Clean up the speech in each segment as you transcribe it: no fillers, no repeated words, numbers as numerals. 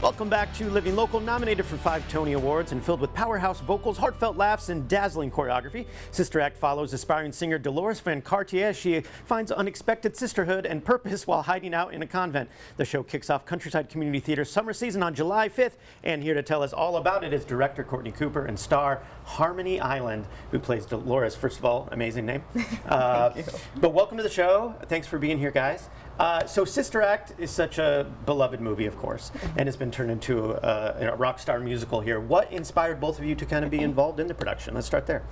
Welcome back to Living Local, nominated for 5 Tony Awards and filled with powerhouse vocals, heartfelt laughs, and dazzling choreography. Sister Act follows aspiring singer Deloris Van Cartier as she finds unexpected sisterhood and purpose while hiding out in a convent. The show kicks off Countryside Community Theater's summer season on July 5th, and here to tell us all about it is director Courtney Cooper and star Harmoni Eiland, who plays Deloris. First of all, amazing name. Thank you. But welcome to the show. Thanks for being here, guys. So Sister Act is such a beloved movie, of course, and it's been turned into a rock star musical here. What inspired both of you to kind of be involved in the production? Let's start there.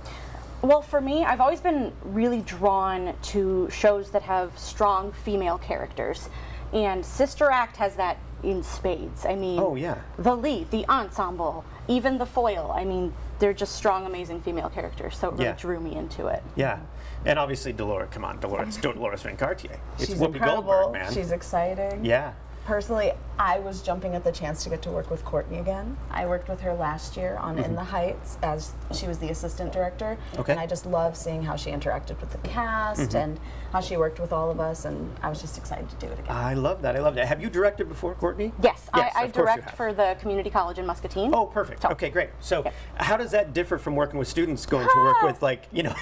Well, for me, I've always been really drawn to shows that have strong female characters, and Sister Act has that in spades. I mean, oh yeah, the lead, the ensemble, even the foil. I mean, they're just strong, amazing female characters, so it really drew me into it. Yeah. And obviously Deloris, come on, Deloris Van Cartier. It's She's Whoopi incredible. Goldberg, man. She's exciting. Yeah. Personally, I was jumping at the chance to get to work with Courtney again. I worked with her last year on In the Heights as she was the assistant director. Okay. And I just loved seeing how she interacted with the cast and how she worked with all of us, and I was just excited to do it again. I love that. I love that. Have you directed before, Courtney? Yes, I of course you direct have. for the community college in Muscatine. Oh, perfect. So, Okay, great. So how does that differ from working with students going to work with, like, you know,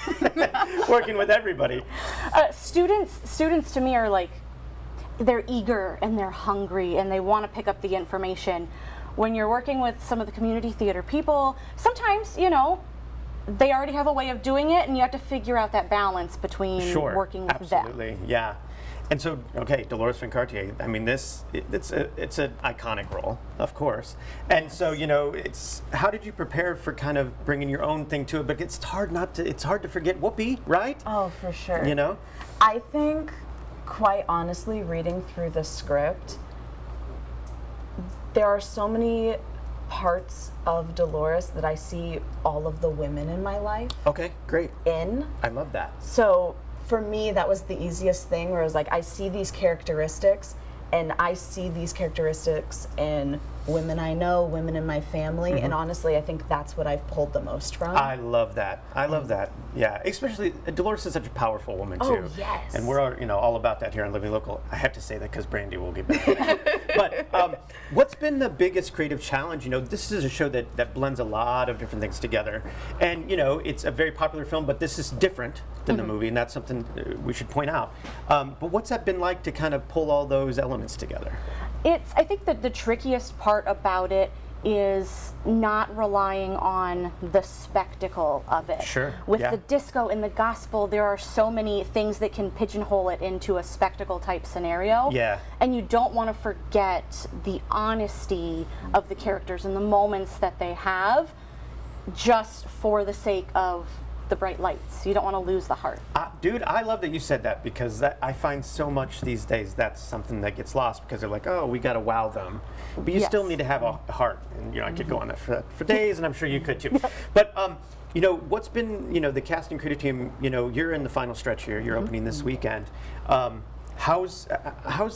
working with everybody? Students to me are like, they're eager and they're hungry and they want to pick up the information. When you're working with some of the community theater people, sometimes, you know, they already have a way of doing it and you have to figure out that balance between working with them. Absolutely, yeah. And so, okay, Deloris Van Cartier, I mean, it's an iconic role, of course. And so, you know, how did you prepare for kind of bringing your own thing to it? But it's hard to forget Whoopi, right? Oh, for sure. You know? I think, quite honestly, reading through the script, there are so many parts of Deloris that I see all of the women in my life Okay, great. in. I love that. So for me, that was the easiest thing, where it was like, I see these characteristics, and I see these characteristics in women I know, women in my family, and honestly, I think that's what I've pulled the most from. I love that. I love that. Yeah, especially Deloris is such a powerful woman too. Oh, yes. And we're all about that here on Living Local. I have to say that because Brandy will get back. But what's been the biggest creative challenge? You know, this is a show that blends a lot of different things together, and you know, it's a very popular film, but this is different than the movie, and that's something we should point out. But what's that been like to kind of pull all those elements together? I think that the trickiest part about it is not relying on the spectacle of it. Sure. With the disco and the gospel, there are so many things that can pigeonhole it into a spectacle type scenario. Yeah. And you don't want to forget the honesty of the characters and the moments that they have just for the sake of the bright lights. You don't want to lose the heart. Dude, I love that you said that, because I find so much these days that's something that gets lost, because they're like, oh, we got to wow them. But you still need to have a heart. And you know, I could go on that for days, and I'm sure you could too. But you know, what's been, you know, the cast and creative team, you know, you're in the final stretch here. You're opening this weekend. How's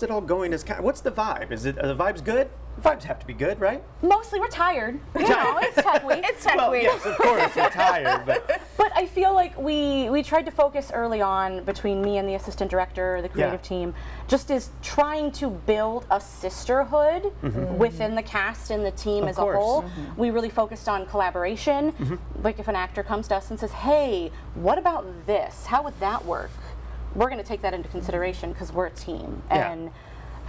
it all going? What's the vibe? Are the vibes good? The vibes have to be good, right? Mostly we're tired. You know, it's tech week. It's tech Well, week. yes, of course, we're tired, but But I feel like we tried to focus early on, between me and the assistant director, the creative team, just as trying to build a sisterhood within the cast and the team as a whole. We really focused on collaboration. Like if an actor comes to us and says, hey, what about this? How would that work? We're going to take that into consideration because we're a team. Yeah. And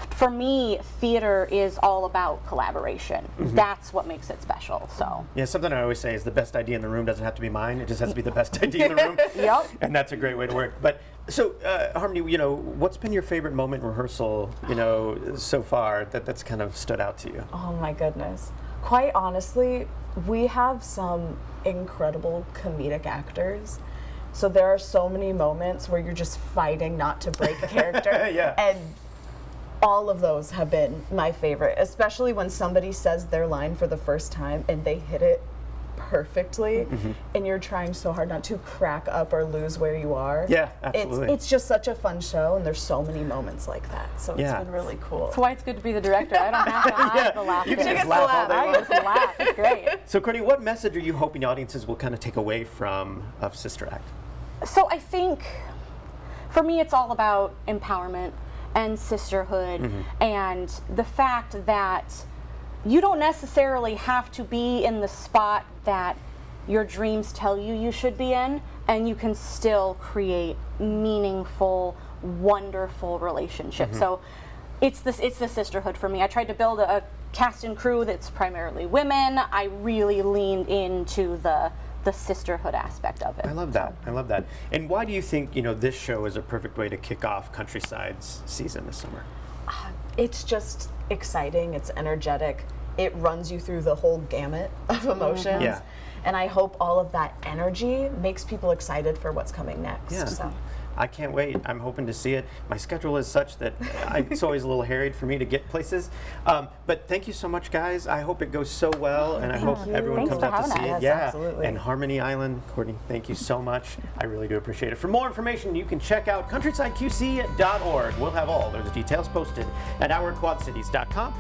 for me, theater is all about collaboration. That's what makes it special. So yeah, something I always say is the best idea in the room doesn't have to be mine. It just has to be the best idea in the room. Yep. And that's a great way to work. But so, Harmoni, you know, what's been your favorite moment in rehearsal, you know, so far that's kind of stood out to you? Oh my goodness. Quite honestly, we have some incredible comedic actors. So there are so many moments where you're just fighting not to break a character. Yeah. And all of those have been my favorite, especially when somebody says their line for the first time and they hit it perfectly, and you're trying so hard not to crack up or lose where you are. Yeah, absolutely. It's just such a fun show, and there's so many moments like that. So it's been really cool. that's why it's good to be the director. I don't have to hide the laughter. You can just gets laugh to all day I long. just laugh. It's great. So, Courtney, what message are you hoping audiences will kind of take away from Sister Act? So I think, for me, it's all about empowerment and sisterhood, and the fact that you don't necessarily have to be in the spot that your dreams tell you you should be in, and you can still create meaningful, wonderful relationships. So it's the sisterhood for me. I tried to build a cast and crew that's primarily women. I really leaned into the sisterhood aspect of it. I love that. I love that. And why do you think this show is a perfect way to kick off Countryside's season this summer? It's just exciting. It's energetic. It runs you through the whole gamut of emotions. Yeah. And I hope all of that energy makes people excited for what's coming next. Yeah. So. I can't wait. I'm hoping to see it. My schedule is such that it's always a little harried for me to get places. But thank you so much, guys. I hope it goes so well, and I hope everyone Thanks comes for out to see having it. us. Yes, absolutely. And Harmoni Eiland, Courtney, thank you so much. I really do appreciate it. For more information, you can check out countrysideqc.org. We'll have all those details posted at ourquadcities.com.